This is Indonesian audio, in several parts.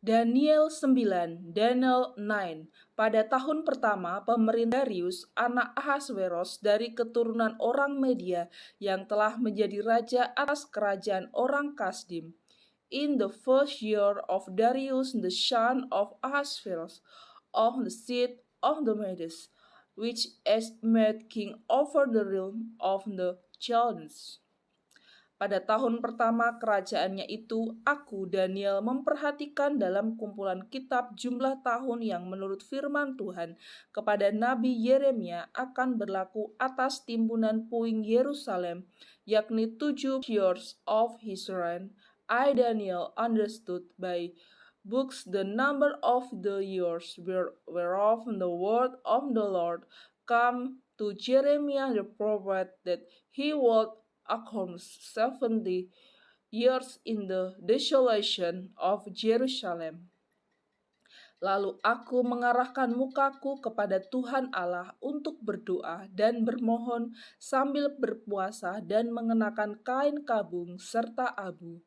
Daniel 9, Daniel 9. Pada tahun pertama pemerintah Darius, anak Ahasveros dari keturunan orang Media yang telah menjadi raja atas kerajaan orang Kasdim. In the first year of Darius the son of Ahasveros, of the seed of the Medes, which is made king over the realm of the Chaldeans. Pada tahun pertama kerajaannya itu, aku, Daniel, memperhatikan dalam kumpulan kitab jumlah tahun yang menurut firman Tuhan kepada Nabi Yeremia akan berlaku atas timbunan puing Yerusalem, yakni 7 years of his reign. I, Daniel, understood by books the number of the years whereof the word of the Lord come to Jeremiah the prophet, that he would accomplish 70 years in the desolation of Jerusalem. Lalu aku mengarahkan mukaku kepada Tuhan Allah untuk berdoa dan bermohon sambil berpuasa dan mengenakan kain kabung serta abu.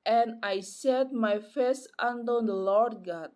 And I set my face unto the Lord God,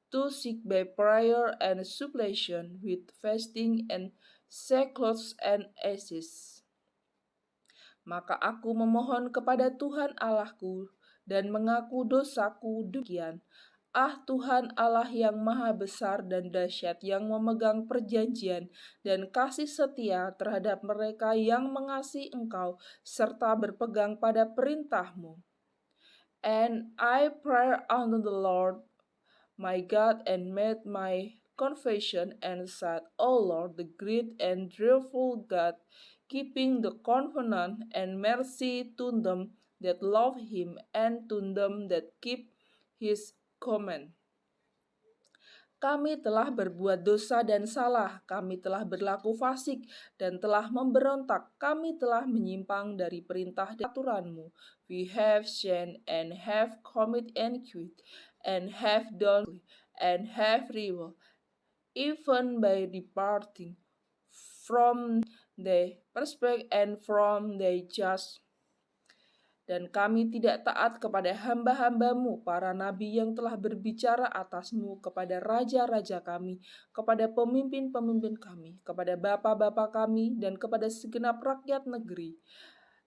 to seek by prayer and supplication with fasting and sackcloth and ashes. Maka aku memohon kepada Tuhan Allahku dan mengaku dosaku demikian. Ah Tuhan Allah yang maha besar dan dahsyat, yang memegang perjanjian dan kasih setia terhadap mereka yang mengasihi Engkau serta berpegang pada perintah-Mu. And I pray unto the Lord my God and made my confession and said, O Lord, the great and dreadful God, keeping the covenant and mercy to them that love him and to them that keep his command. Kami telah berbuat dosa dan salah, kami telah berlaku fasik dan telah memberontak, kami telah menyimpang dari perintah dan aturan-Mu. We have sinned and have committed iniquity and have done and have rebelled, even by departing from thy perspective and from thy just. Dan kami tidak taat kepada hamba-hambamu, para nabi yang telah berbicara atasmu, kepada raja-raja kami, kepada pemimpin-pemimpin kami, kepada bapa-bapa kami, dan kepada segenap rakyat negeri.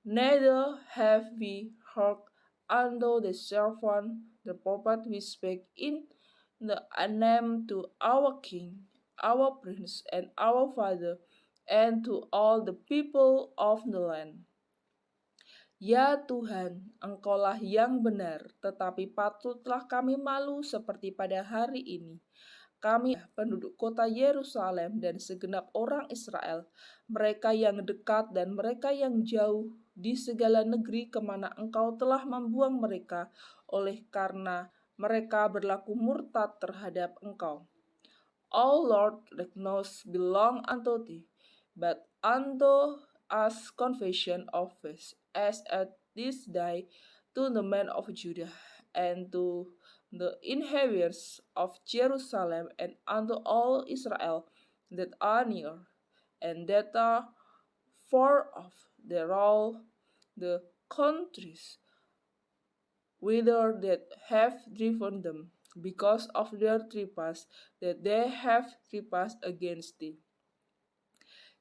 Neither have we heard unto the servant, the prophet we spake in the name to our king, our prince, and our father, and to all the people of the land. Ya Tuhan, Engkaulah yang benar, tetapi patutlah kami malu seperti pada hari ini. Kami penduduk kota Yerusalem dan segenap orang Israel, mereka yang dekat dan mereka yang jauh, di segala negeri kemana Engkau telah membuang mereka, oleh karena mereka berlaku murtad terhadap Engkau. All Lord, let not belong unto thee, but unto us confession of faith, as at this day to the men of Judah, and to the inhabitants of Jerusalem, and unto all Israel that are near, and that are far off, that all the countries whither that have driven them, because of their trespass that they have trespassed against thee.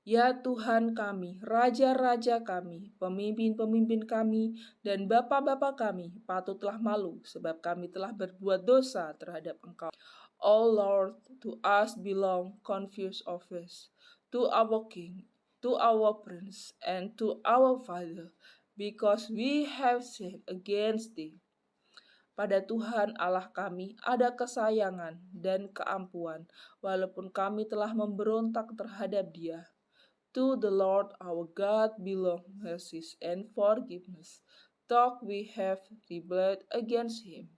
Ya Tuhan kami, raja-raja kami, pemimpin-pemimpin kami, dan bapa-bapa kami patutlah malu, sebab kami telah berbuat dosa terhadap Engkau. O Lord, to us belong confused office, to our King, to our Prince, and to our Father, because we have sinned against thee. Pada Tuhan Allah kami ada kesayangan dan keampuan, walaupun kami telah memberontak terhadap Dia. To the Lord our God belong mercy and forgiveness, though we have rebelled against him.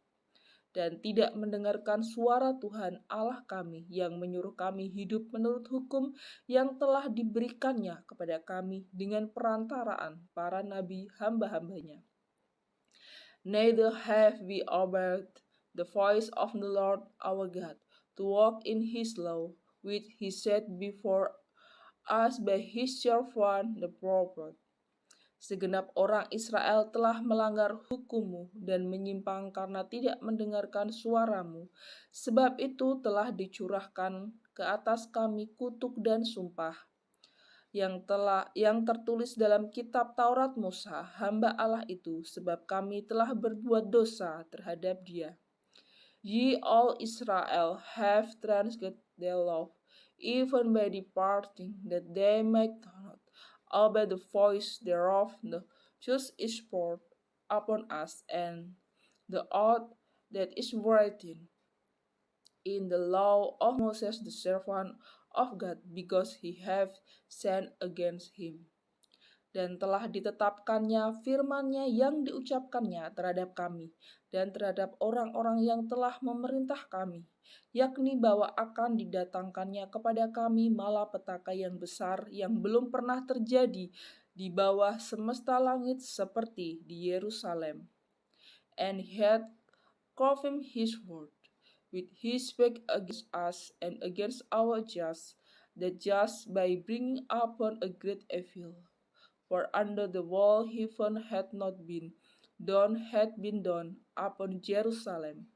Dan tidak mendengarkan suara Tuhan Allah kami yang menyuruh kami hidup menurut hukum yang telah diberikannya kepada kami dengan perantaraan para nabi hamba-hambanya. Neither have we obeyed the voice of the Lord our God, to walk in his law, which he set before us by his servant the prophet. Segenap orang Israel telah melanggar hukum-Mu dan menyimpang karena tidak mendengarkan suara-Mu. Sebab itu telah dicurahkan ke atas kami kutuk dan sumpah yang tertulis dalam kitab Taurat Musa, hamba Allah itu, sebab kami telah berbuat dosa terhadap Dia. Ye all Israel have transgressed their law, even by departing, that they might not obey the voice thereof. The just is poured upon us, and the oath that is written in the law of Moses the servant of God, because he hath sinned against him. Dan telah ditetapkannya firman-Nya yang diucapkannya terhadap kami dan terhadap orang-orang yang telah memerintah kami, yakni bahwa akan didatangkannya kepada kami malapetaka yang besar yang belum pernah terjadi di bawah semesta langit seperti di Yerusalem. And he had confirmed his word, which he spake against us and against our just, the just by bringing upon a great evil. For under the wall heaven had not been done upon Jerusalem.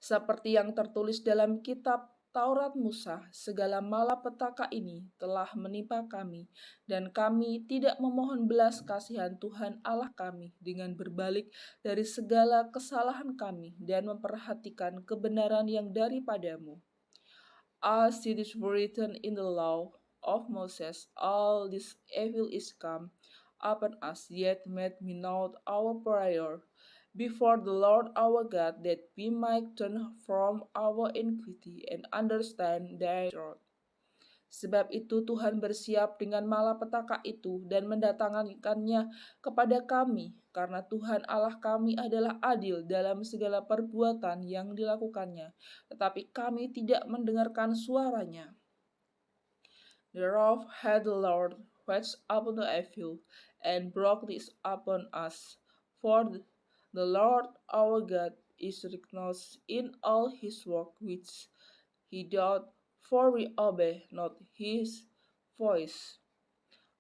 Seperti yang tertulis dalam kitab Taurat Musa, segala malapetaka ini telah menimpa kami, dan kami tidak memohon belas kasihan Tuhan Allah kami dengan berbalik dari segala kesalahan kami dan memperhatikan kebenaran yang daripadamu. As it is written in the law of Moses, all this evil is come upon us, yet made we not our prayer before the Lord our God, that we might turn from our iniquity and understand thy truth. Sebab itu Tuhan bersiap dengan malapetaka itu dan mendatangkannya kepada kami, karena Tuhan Allah kami adalah adil dalam segala perbuatan yang dilakukannya, tetapi kami tidak mendengarkan suaranya. Thereof had the Lord watched upon the evil, and brought this upon us. For the Lord our God is recognized in all his work which he doth, for we obey not his voice.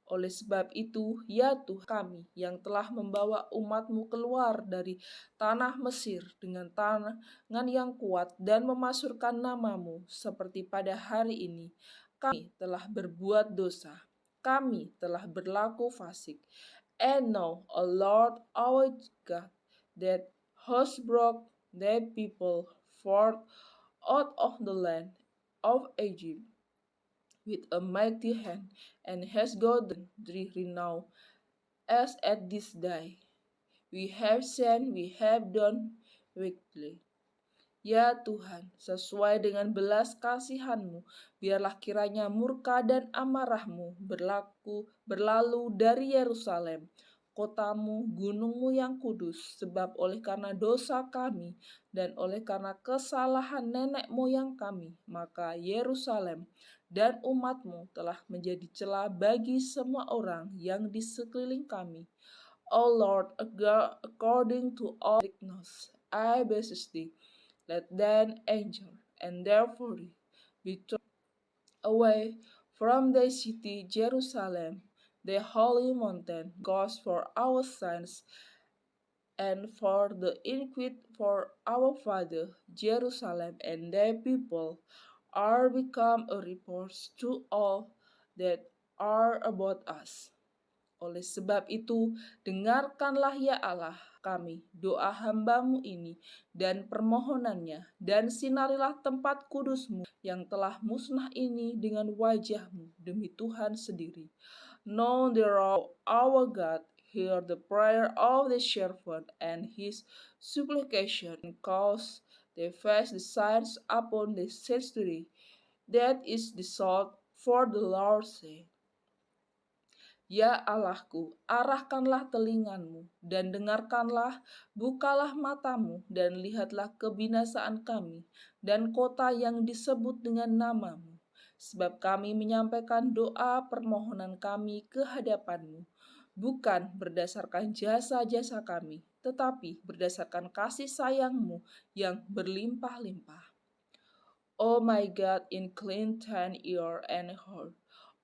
Oleh sebab itu, ya Tuhan kami yang telah membawa umat-Mu keluar dari tanah Mesir dengan tangan yang kuat dan memasyurkan nama-Mu seperti pada hari ini, kami telah berbuat dosa, kami telah berlaku fasik. And now, O Lord our God, that hast brought thy people forth out of the land of Egypt with a mighty hand, and has gotten thee renown as at this day. We have sinned, we have done wickedly. Ya Tuhan, sesuai dengan belas kasihan-Mu, biarlah kiranya murka dan amarah-Mu berlalu dari Yerusalem, kotamu, gunungmu yang kudus, sebab oleh karena dosa kami dan oleh karena kesalahan nenek moyang kami, maka Yerusalem dan umat-Mu telah menjadi celah bagi semua orang yang di sekeliling kami. O Lord, according to all righteousness, I beseech thee, let thine angel and therefore be turned away from thy city Jerusalem, the holy mountain, because for our sins and for the iniquity for our father Jerusalem and thy people are become a reproach to all that are about us. Oleh sebab itu, dengarkanlah ya Allah kami doa hamba-Mu ini dan permohonannya, dan sinarilah tempat kudus-Mu yang telah musnah ini dengan wajah-Mu demi Tuhan sendiri. Know therefore, our God, hear the prayer of the servant and his supplication, cause they face the signs upon the sanctuary that is desolate for the Lord's sake. Ya Allahku, arahkanlah telinga-Mu dan dengarkanlah, bukalah mata-Mu dan lihatlah kebinasaan kami dan kota yang disebut dengan nama-Mu. Sebab kami menyampaikan doa permohonan kami ke hadapan-Mu, bukan berdasarkan jasa-jasa kami, tetapi berdasarkan kasih sayang-Mu yang berlimpah-limpah. O my God, incline thine ear and hear.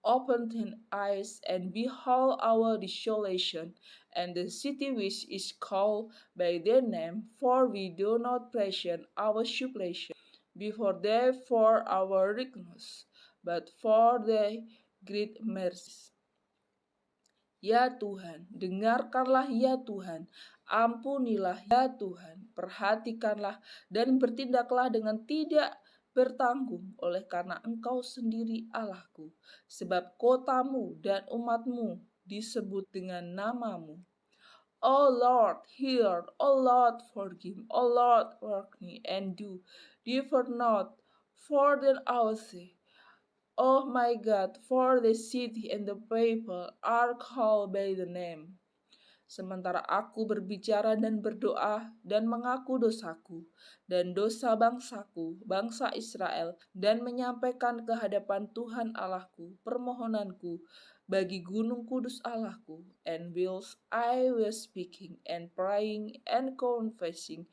open thine eyes, and behold our desolation, and the city which is called by their name, for we do not present our supplication before thee for our weakness, but for thy great mercies. Ya Tuhan, dengarkanlah ya Tuhan, ampunilah ya Tuhan, perhatikanlah dan bertindaklah dengan tidak bertanggung oleh karena Engkau sendiri Allahku, sebab kotamu dan umatmu disebut dengan namamu. O Lord, hear, O Lord, forgive, O Lord, work me and do, differ not, for then our sake. Oh my God, for the city and the people are called by the name. Sementara aku berbicara dan berdoa dan mengaku dosaku dan dosa bangsaku, bangsa Israel, dan menyampaikan ke hadapan Tuhan Allahku permohonanku bagi gunung kudus Allahku, and whilst I was speaking and praying and confessing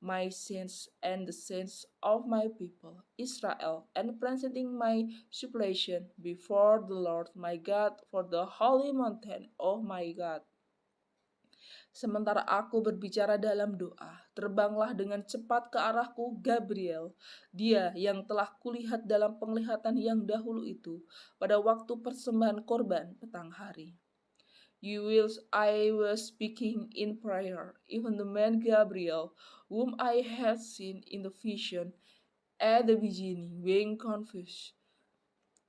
my sins and the sins of my people Israel, and presenting my supplication before the Lord my God for the holy mountain of my God. Sementara aku berbicara dalam doa, terbanglah dengan cepat ke arahku Gabriel, dia yang telah kulihat dalam penglihatan yang dahulu itu, pada waktu persembahan korban petang hari. You will I was speaking in prayer, even the man Gabriel, whom I had seen in the vision at the beginning, being confused,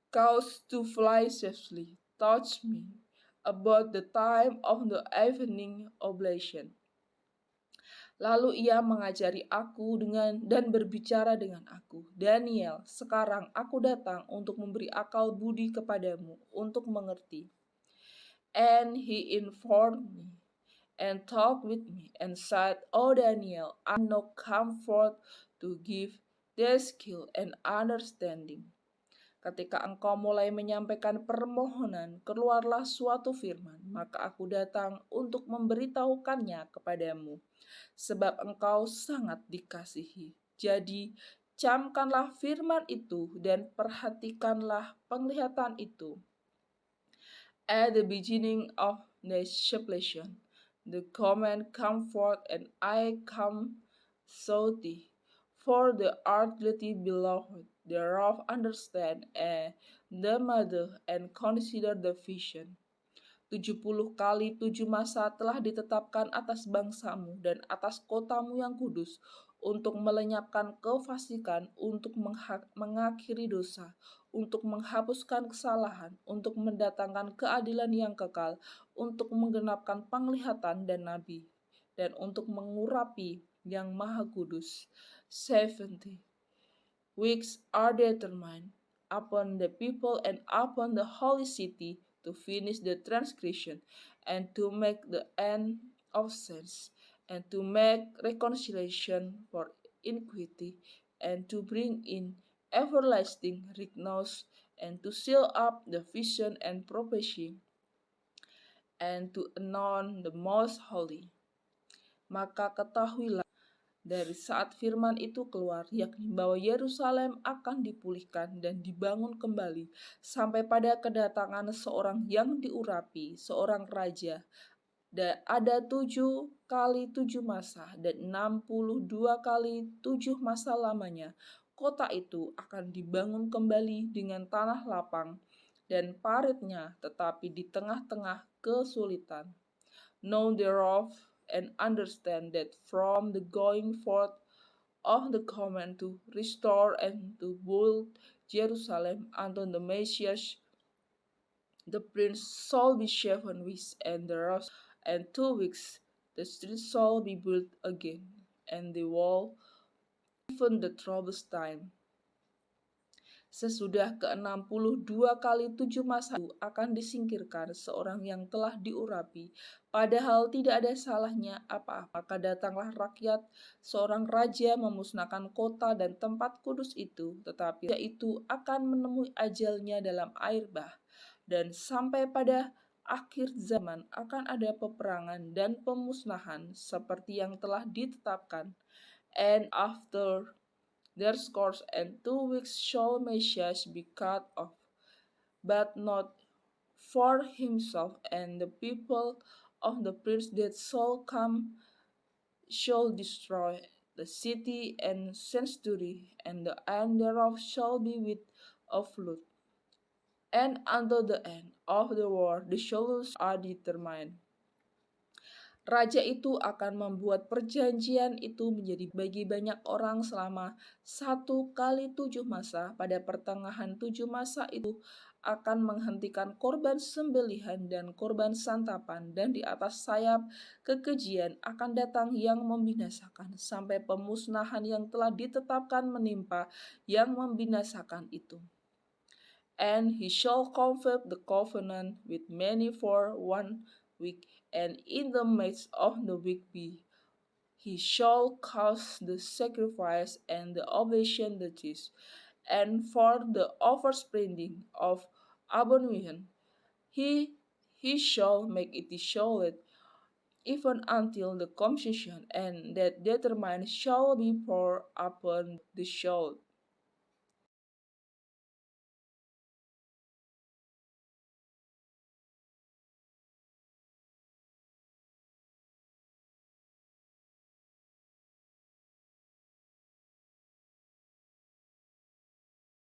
caused to fly safely, touched me about the time of the evening oblation. Lalu ia mengajari aku dan berbicara dengan aku, Daniel, sekarang aku datang untuk memberi akal budi kepadamu, untuk mengerti. And he informed me and talked with me and said, O Daniel, I now come forth to give thee skill and understanding. Ketika engkau mulai menyampaikan permohonan, keluarlah suatu firman, maka aku datang untuk memberitahukannya kepadamu, sebab engkau sangat dikasihi. Jadi, camkanlah firman itu dan perhatikanlah penglihatan itu. At the beginning of the supplication, the command come forth, and I come so thee. For the art greatly beloved, thereof understand, and the mother, and consider the vision. 70 kali 7 masa telah ditetapkan atas bangsamu dan atas kotamu yang kudus, untuk melenyapkan kefasikan, untuk mengakhiri dosa, untuk menghapuskan kesalahan, untuk mendatangkan keadilan yang kekal, untuk menggenapkan penglihatan dan nabi, dan untuk mengurapi yang maha kudus. 70 weeks are determined upon the people and upon the holy city to finish the transgression, and to make the end of sins, and to make reconciliation for iniquity, and to bring in everlasting righteousness, and to seal up the vision and prophecy, and to anoint the most holy. Maka ketahuilah dari saat firman itu keluar, yakni bahwa Yerusalem akan dipulihkan dan dibangun kembali sampai pada kedatangan seorang yang diurapi, seorang raja. Dan ada 7 kali 7 masa dan 62 kali 7 masa lamanya. Kota itu akan dibangun kembali dengan tanah lapang dan paritnya, tetapi di tengah-tengah kesulitan. Know thereof and understand that from the going forth of the command to restore and to build Jerusalem unto the Messiah, the prince shall be 7 weeks, and the rest and 2 weeks the street shall be built again, and the wall, even the troublous time. Sesudah ke-62 kali 7 masa itu akan disingkirkan seorang yang telah diurapi, padahal tidak ada salahnya apa-apa. Maka datanglah rakyat, seorang raja memusnahkan kota dan tempat kudus itu, tetapi itu akan menemui ajalnya dalam air bah. Dan sampai pada akhir zaman akan ada peperangan dan pemusnahan seperti yang telah ditetapkan. And after their scores and 2 weeks shall Messiah be cut off, but not for himself and the people of the prince that shall come shall destroy the city and sanctuary, and the end thereof shall be with a flood. And until the end of the war, the solutions are determined. Raja itu akan membuat perjanjian itu menjadi bagi banyak orang selama 1 kali 7 masa. Pada pertengahan 7 masa itu akan menghentikan korban sembelihan dan korban santapan, dan di atas sayap kekejian akan datang yang membinasakan, sampai pemusnahan yang telah ditetapkan menimpa yang membinasakan itu. And he shall confirm the covenant with many for 1 week, and in the midst of the week he shall cause the sacrifice and the oblation disease, and for the overspreading of abomination he shall make it desolate, even until the consumption, and that determined shall be poured upon the soul.